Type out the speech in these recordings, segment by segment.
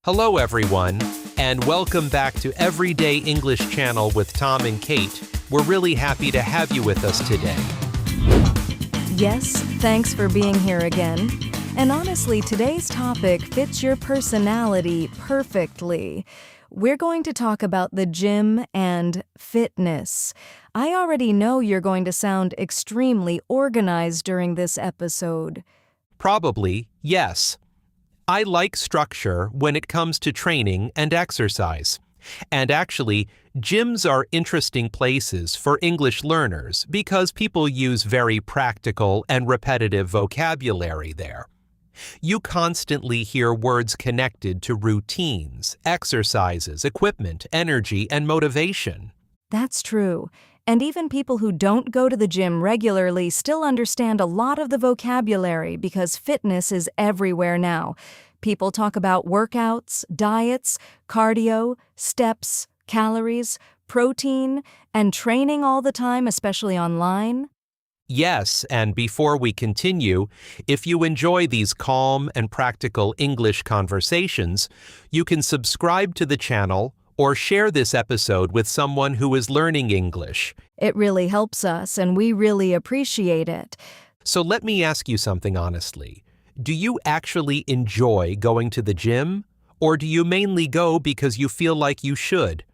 Hello, everyone, and welcome back to Everyday English Channel with Tom and Kate. We're really happy to have you with us today. Yes, thanks for being here again. And honestly, today's topic fits your personality perfectly. We're going to talk about the gym and fitness. I already know you're going to sound extremely organized during this episode. Probably, yes. I like structure when it comes to training and exercise. And actually, gyms are interesting places for English learners because people use very practical and repetitive vocabulary there. You constantly hear words connected to routines, exercises, equipment, energy, and motivation. That's true. And even people who don't go to the gym regularly still understand a lot of the vocabulary because fitness is everywhere now. People talk about workouts, diets, cardio, steps, calories, protein, and training all the time, especially online. Yes, and before we continue, if you enjoy these calm and practical English conversations, you can subscribe to the channel or share this episode with someone who is learning English. It really helps us, and we really appreciate it. So let me ask you something honestly. Do you actually enjoy going to the gym, or do you mainly go because you feel like you should?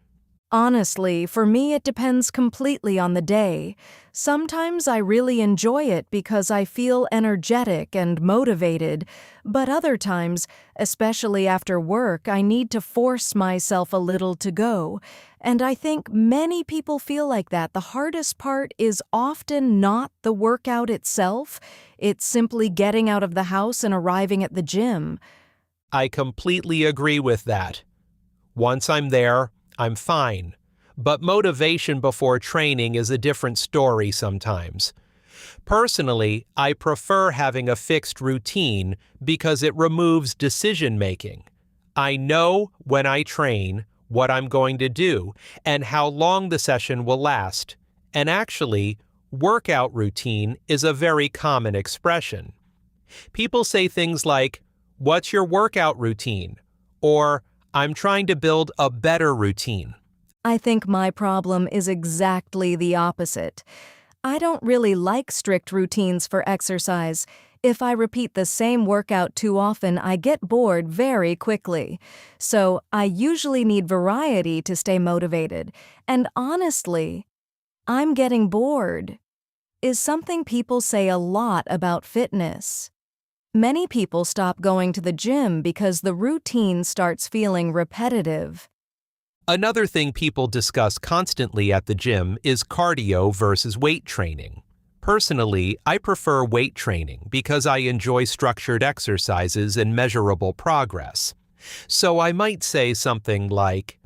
Honestly, for me it depends completely on the day. Sometimes I really enjoy it because I feel energetic and motivated, but other times, especially after work, I need to force myself a little to go. And I think many people feel like that. The hardest part is often not the workout itself. It's simply getting out of the house and arriving at the gym. I completely agree with that. Once I'm there, I'm fine. But motivation before training is a different story sometimes. Personally, I prefer having a fixed routine because it removes decision-making. I know when I train what I'm going to do and how long the session will last. And actually, workout routine is a very common expression. People say things like, "What's your workout routine?" or "I'm trying to build a better routine." I think my problem is exactly the opposite. I don't really like strict routines for exercise. If I repeat the same workout too often, I get bored very quickly. So I usually need variety to stay motivated. And honestly, I'm getting bored is something people say a lot about fitness. Many people stop going to the gym because the routine starts feeling repetitive. Another thing people discuss constantly at the gym is cardio versus weight training. Personally, I prefer weight training because I enjoy structured exercises and measurable progress. So I might say something like,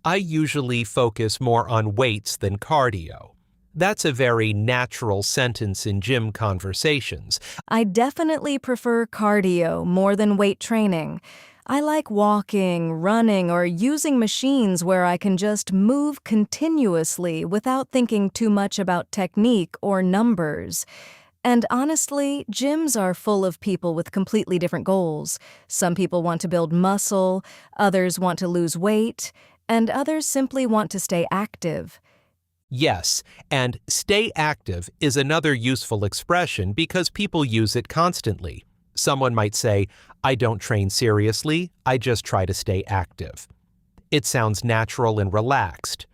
I usually focus more on weights than cardio. That's a very natural sentence in gym conversations. I definitely prefer cardio more than weight training. I like walking, running, or using machines where I can just move continuously without thinking too much about technique or numbers. And honestly, gyms are full of people with completely different goals. Some people want to build muscle, others want to lose weight, and others simply want to stay active. Yes, and stay active is another useful expression because people use it constantly. Someone might say, I don't train seriously, I just try to stay active. It sounds natural and relaxed.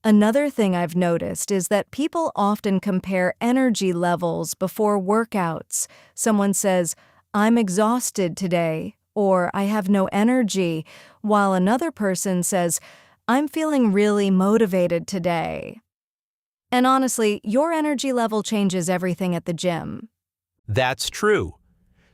Another thing I've noticed is that people often compare energy levels before workouts. Someone says, I'm exhausted today, or I have no energy, while another person says, I'm feeling really motivated today. And honestly, your energy level changes everything at the gym. That's true.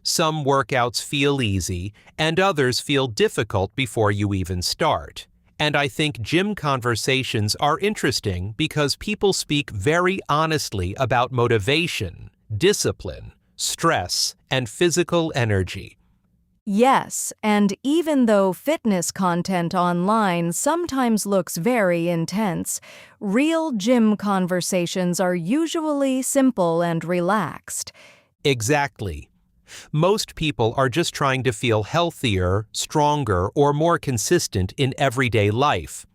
Some workouts feel easy, and others feel difficult before you even start. And I think gym conversations are interesting because people speak very honestly about motivation, discipline, stress, and physical energy. Yes, and even though fitness content online sometimes looks very intense, real gym conversations are usually simple and relaxed. Exactly. Most people are just trying to feel healthier, stronger, or more consistent in everyday life.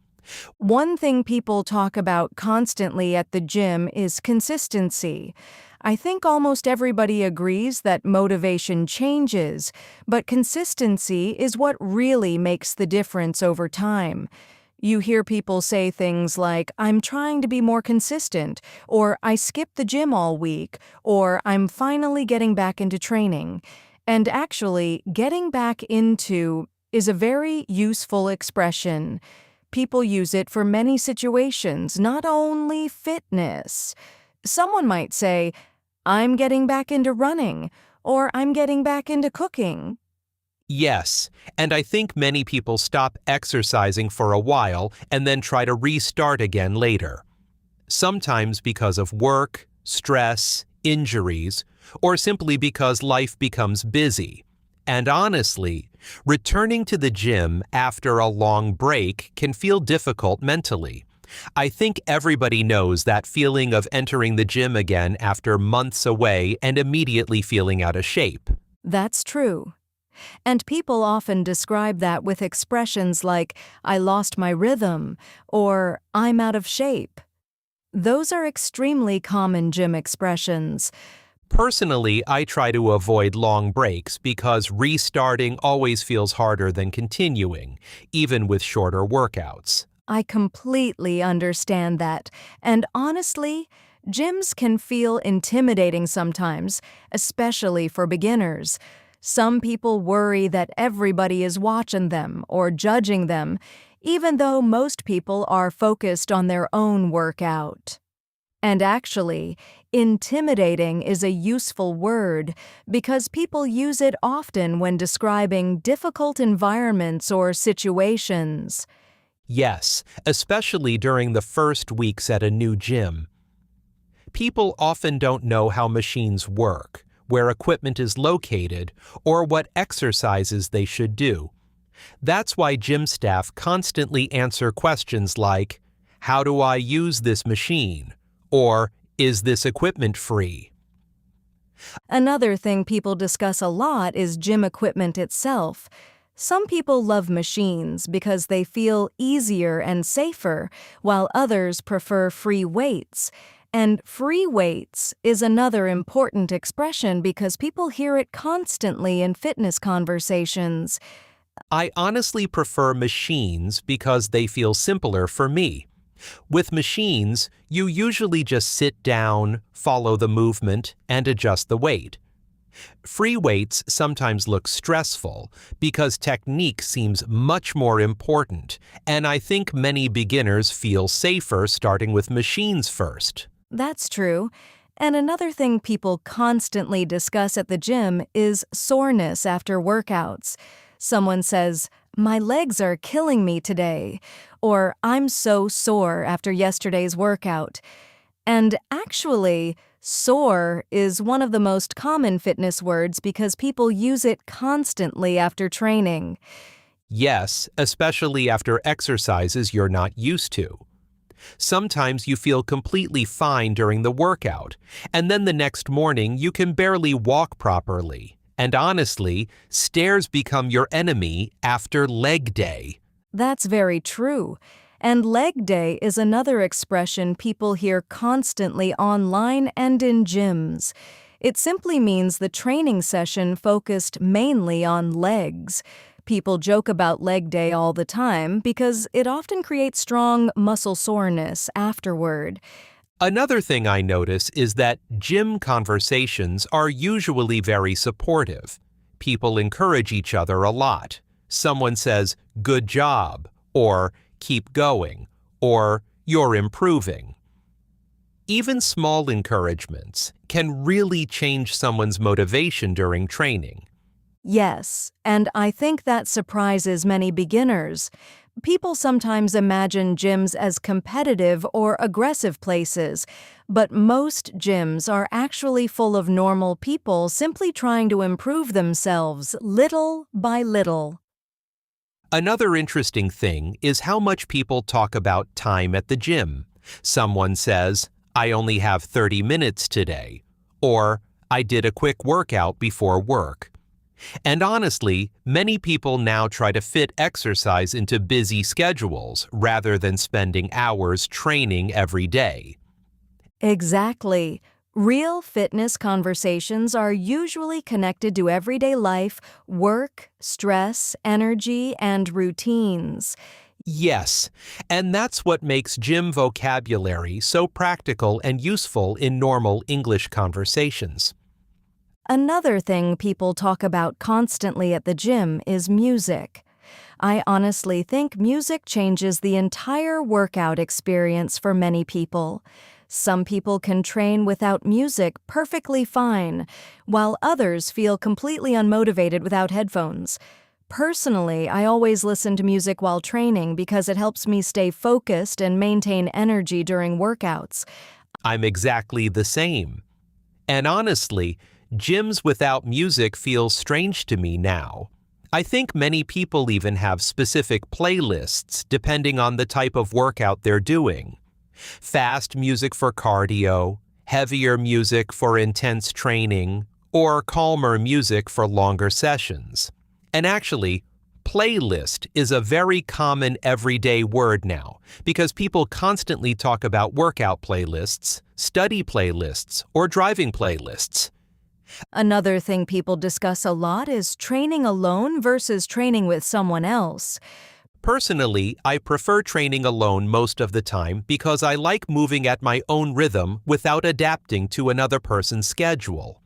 One thing people talk about constantly at the gym is consistency. I think almost everybody agrees that motivation changes, but consistency is what really makes the difference over time. You hear people say things like, I'm trying to be more consistent, or I skipped the gym all week, or I'm finally getting back into training. And actually, getting back into is a very useful expression. People use it for many situations, not only fitness. Someone might say, I'm getting back into running, or I'm getting back into cooking. Yes, and I think many people stop exercising for a while and then try to restart again later. Sometimes because of work, stress, injuries, or simply because life becomes busy. And honestly, returning to the gym after a long break can feel difficult mentally. I think everybody knows that feeling of entering the gym again after months away and immediately feeling out of shape. That's true. And people often describe that with expressions like, I lost my rhythm, or I'm out of shape. Those are extremely common gym expressions. Personally, I try to avoid long breaks because restarting always feels harder than continuing, even with shorter workouts. I completely understand that. And honestly, gyms can feel intimidating sometimes, especially for beginners. Some people worry that everybody is watching them or judging them, even though most people are focused on their own workout. And actually, intimidating is a useful word because people use it often when describing difficult environments or situations. Yes, especially during the first weeks at a new gym. People often don't know how machines work, where equipment is located, or what exercises they should do. That's why gym staff constantly answer questions like, how do I use this machine? Or, is this equipment free? Another thing people discuss a lot is gym equipment itself. Some people love machines because they feel easier and safer, while others prefer free weights. And free weights is another important expression because people hear it constantly in fitness conversations. I honestly prefer machines because they feel simpler for me. With machines, you usually just sit down, follow the movement, and adjust the weight. Free weights sometimes look stressful because technique seems much more important, and I think many beginners feel safer starting with machines first. That's true. And another thing people constantly discuss at the gym is soreness after workouts. Someone says, my legs are killing me today, or I'm so sore after yesterday's workout. And actually, sore is one of the most common fitness words because people use it constantly after training. Yes, especially after exercises you're not used to. Sometimes you feel completely fine during the workout, and then the next morning you can barely walk properly. And honestly, stairs become your enemy after leg day. That's very true. And leg day is another expression people hear constantly online and in gyms. It simply means the training session focused mainly on legs. People joke about leg day all the time because it often creates strong muscle soreness afterward. Another thing I notice is that gym conversations are usually very supportive. People encourage each other a lot. Someone says, good job, or keep going, or you're improving. Even small encouragements can really change someone's motivation during training. Yes, and I think that surprises many beginners. People sometimes imagine gyms as competitive or aggressive places, but most gyms are actually full of normal people simply trying to improve themselves little by little. Another interesting thing is how much people talk about time at the gym. Someone says, I only have 30 minutes today, or I did a quick workout before work. And honestly, many people now try to fit exercise into busy schedules rather than spending hours training every day. Exactly. Real fitness conversations are usually connected to everyday life, work, stress, energy, and routines. Yes, and that's what makes gym vocabulary so practical and useful in normal English conversations. Another thing people talk about constantly at the gym is music. I honestly think music changes the entire workout experience for many people. Some people can train without music perfectly fine, while others feel completely unmotivated without headphones. Personally, I always listen to music while training because it helps me stay focused and maintain energy during workouts. I'm exactly the same. And honestly, gyms without music feel strange to me now. I think many people even have specific playlists depending on the type of workout they're doing. Fast music for cardio, heavier music for intense training, or calmer music for longer sessions. And actually, playlist is a very common everyday word now because people constantly talk about workout playlists, study playlists, or driving playlists. Another thing people discuss a lot is training alone versus training with someone else. Personally, I prefer training alone most of the time because I like moving at my own rhythm without adapting to another person's schedule.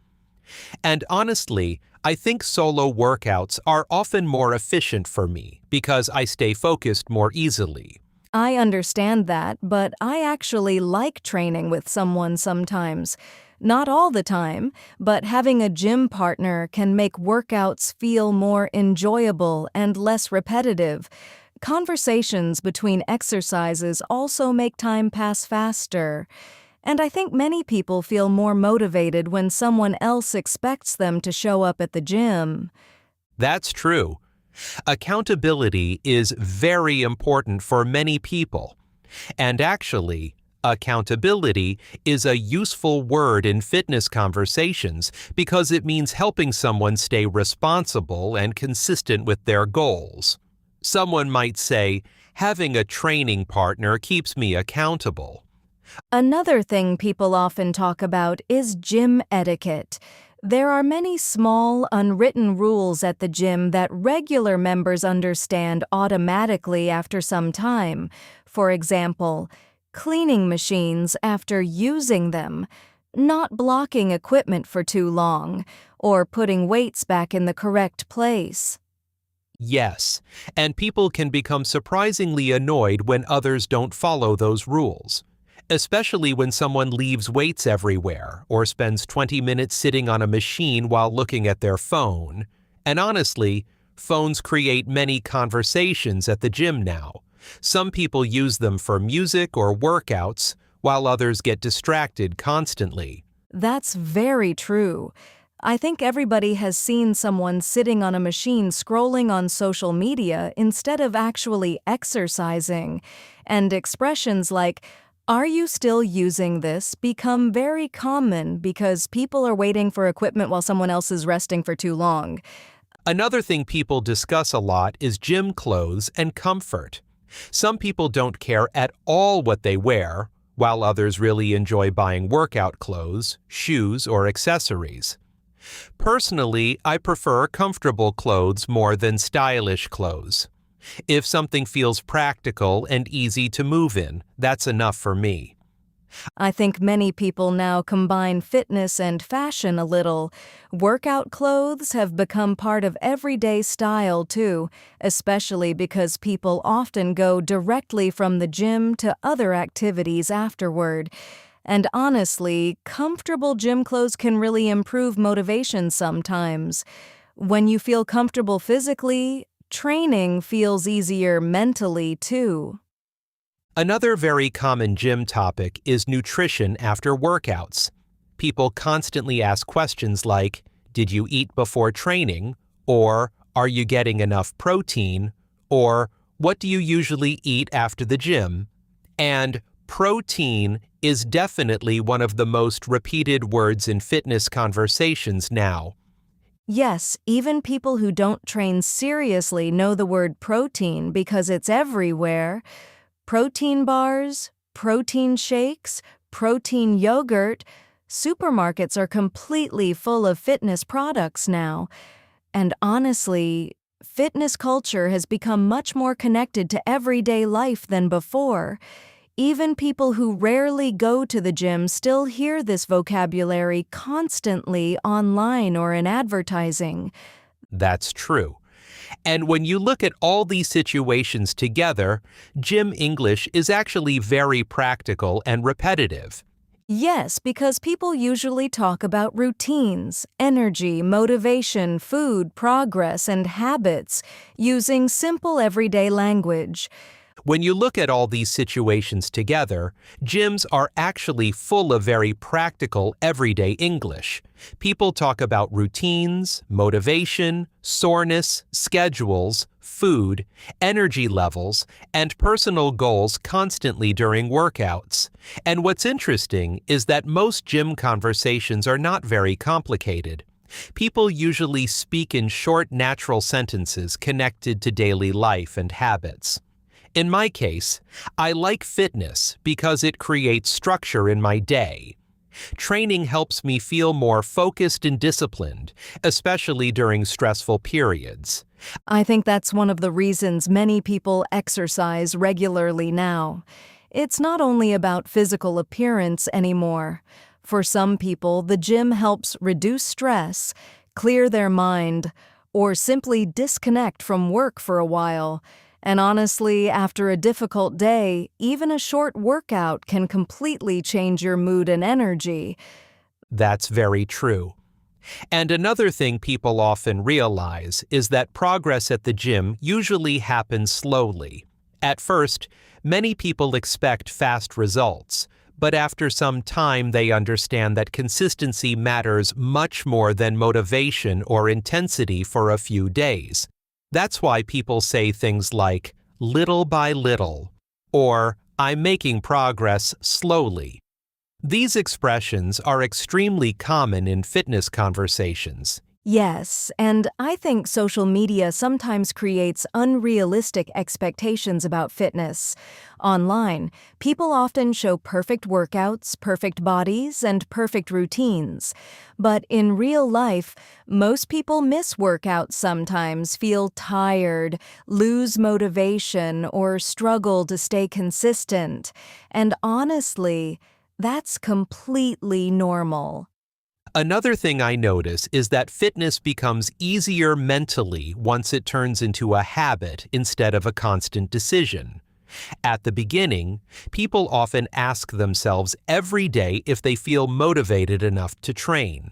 And honestly, I think solo workouts are often more efficient for me because I stay focused more easily. I understand that, but I actually like training with someone sometimes. Not all the time, but having a gym partner can make workouts feel more enjoyable and less repetitive. Conversations between exercises also make time pass faster. And I think many people feel more motivated when someone else expects them to show up at the gym. That's true. Accountability is very important for many people. And actually, accountability is a useful word in fitness conversations because it means helping someone stay responsible and consistent with their goals. Someone might say, having a training partner keeps me accountable. Another thing people often talk about is gym etiquette. There are many small, unwritten rules at the gym that regular members understand automatically after some time. For example, cleaning machines after using them, not blocking equipment for too long, or putting weights back in the correct place. Yes, and people can become surprisingly annoyed when others don't follow those rules, especially when someone leaves weights everywhere or spends 20 minutes sitting on a machine while looking at their phone. And honestly, phones create many conversations at the gym now. Some people use them for music or workouts, while others get distracted constantly. That's very true. I think everybody has seen someone sitting on a machine scrolling on social media instead of actually exercising. And expressions like, "Are you still using this?" become very common because people are waiting for equipment while someone else is resting for too long. Another thing people discuss a lot is gym clothes and comfort. Some people don't care at all what they wear, while others really enjoy buying workout clothes, shoes, or accessories. Personally, I prefer comfortable clothes more than stylish clothes. If something feels practical and easy to move in, that's enough for me. I think many people now combine fitness and fashion a little. Workout clothes have become part of everyday style too, especially because people often go directly from the gym to other activities afterward. And honestly, comfortable gym clothes can really improve motivation sometimes. When you feel comfortable physically, training feels easier mentally too. Another very common gym topic is nutrition after workouts. People constantly ask questions like, "Did you eat before training?" Or, "Are you getting enough protein?" Or, "What do you usually eat after the gym?" And Protein is definitely one of the most repeated words in fitness conversations now. Yes, even people who don't train seriously know the word protein because it's everywhere. Protein bars, protein shakes, protein yogurt. Supermarkets are completely full of fitness products now. And honestly, fitness culture has become much more connected to everyday life than before. Even people who rarely go to the gym still hear this vocabulary constantly online or in advertising. That's true. And when you look at all these situations together, gym English is actually very practical and repetitive. Yes, because people usually talk about routines, energy, motivation, food, progress, and habits using simple everyday language. When you look at all these situations together, gyms are actually full of very practical, everyday English. People talk about routines, motivation, soreness, schedules, food, energy levels, and personal goals constantly during workouts. And what's interesting is that most gym conversations are not very complicated. People usually speak in short, natural sentences connected to daily life and habits. In my case, I like fitness because it creates structure in my day. Training helps me feel more focused and disciplined, especially during stressful periods. I think that's one of the reasons many people exercise regularly now. It's not only about physical appearance anymore. For some people, the gym helps reduce stress, clear their mind, or simply disconnect from work for a while. And honestly, after a difficult day, even a short workout can completely change your mood and energy. That's very true. And another thing people often realize is that progress at the gym usually happens slowly. At first, many people expect fast results, but after some time they understand that consistency matters much more than motivation or intensity for a few days. That's why people say things like, little by little, or I'm making progress slowly. These expressions are extremely common in fitness conversations. Yes, and I think social media sometimes creates unrealistic expectations about fitness. Online, people often show perfect workouts, perfect bodies, and perfect routines. But in real life, most people miss workouts sometimes, feel tired, lose motivation, or struggle to stay consistent. And honestly, that's completely normal. Another thing I notice is that fitness becomes easier mentally once it turns into a habit instead of a constant decision. At the beginning, people often ask themselves every day if they feel motivated enough to train.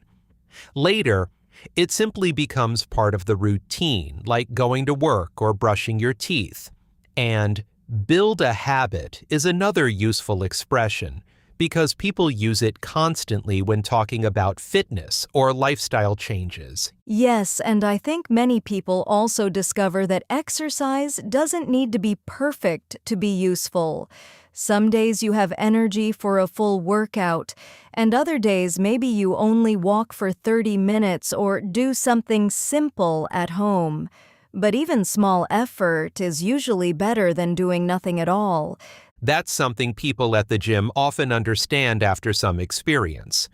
Later, it simply becomes part of the routine, like going to work or brushing your teeth. And build a habit is another useful expression, because people use it constantly when talking about fitness or lifestyle changes. Yes, and I think many people also discover that exercise doesn't need to be perfect to be useful. Some days you have energy for a full workout, and other days maybe you only walk for 30 minutes or do something simple at home. But even small effort is usually better than doing nothing at all. That's something people at the gym often understand after some experience.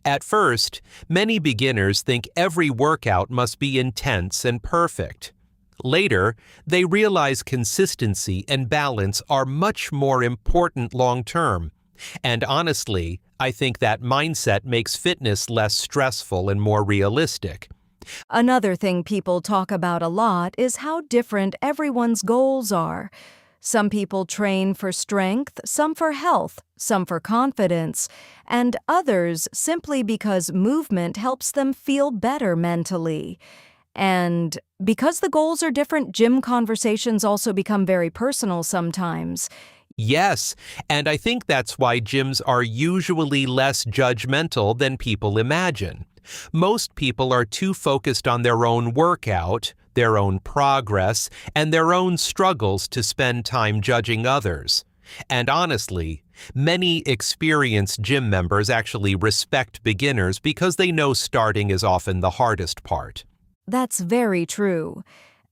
At first, many beginners think every workout must be intense and perfect. Later, they realize consistency and balance are much more important long-term. And honestly, I think that mindset makes fitness less stressful and more realistic. Another thing people talk about a lot is how different everyone's goals are. Some people train for strength, some for health, some for confidence, and others simply because movement helps them feel better mentally. And because the goals are different, gym conversations also become very personal sometimes. Yes, and I think that's why gyms are usually less judgmental than people imagine. Most people are too focused on their own workout, their own progress, and their own struggles to spend time judging others. And honestly, many experienced gym members actually respect beginners because they know starting is often the hardest part. That's very true.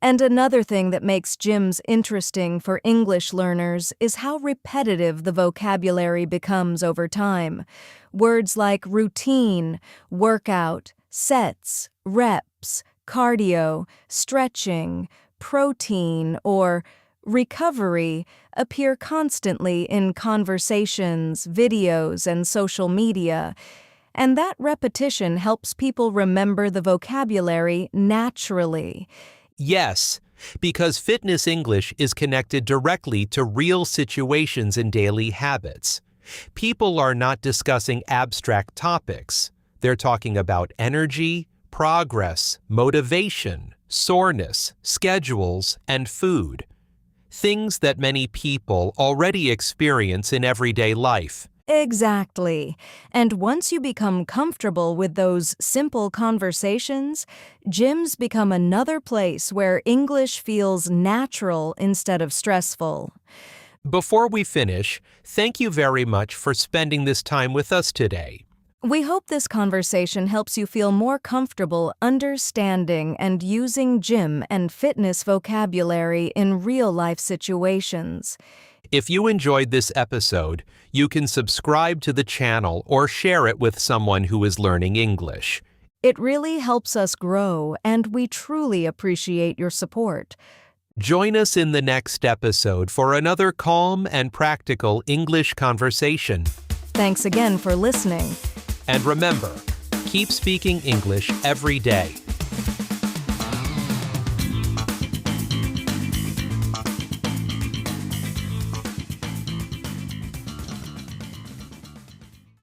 And another thing that makes gyms interesting for English learners is how repetitive the vocabulary becomes over time. Words like routine, workout, sets, reps, cardio, stretching, protein, or recovery appear constantly in conversations, videos, and social media. And that repetition helps people remember the vocabulary naturally. Yes, because fitness English is connected directly to real situations and daily habits. People are not discussing abstract topics. They're talking about energy, progress, motivation, soreness, schedules, and food. Things that many people already experience in everyday life. Exactly. And once you become comfortable with those simple conversations, gyms become another place where English feels natural instead of stressful. Before we finish, thank you very much for spending this time with us today. We hope this conversation helps you feel more comfortable understanding and using gym and fitness vocabulary in real-life situations. If you enjoyed this episode, you can subscribe to the channel or share it with someone who is learning English. It really helps us grow, and we truly appreciate your support. Join us in the next episode for another calm and practical English conversation. Thanks again for listening. And remember, keep speaking English every day.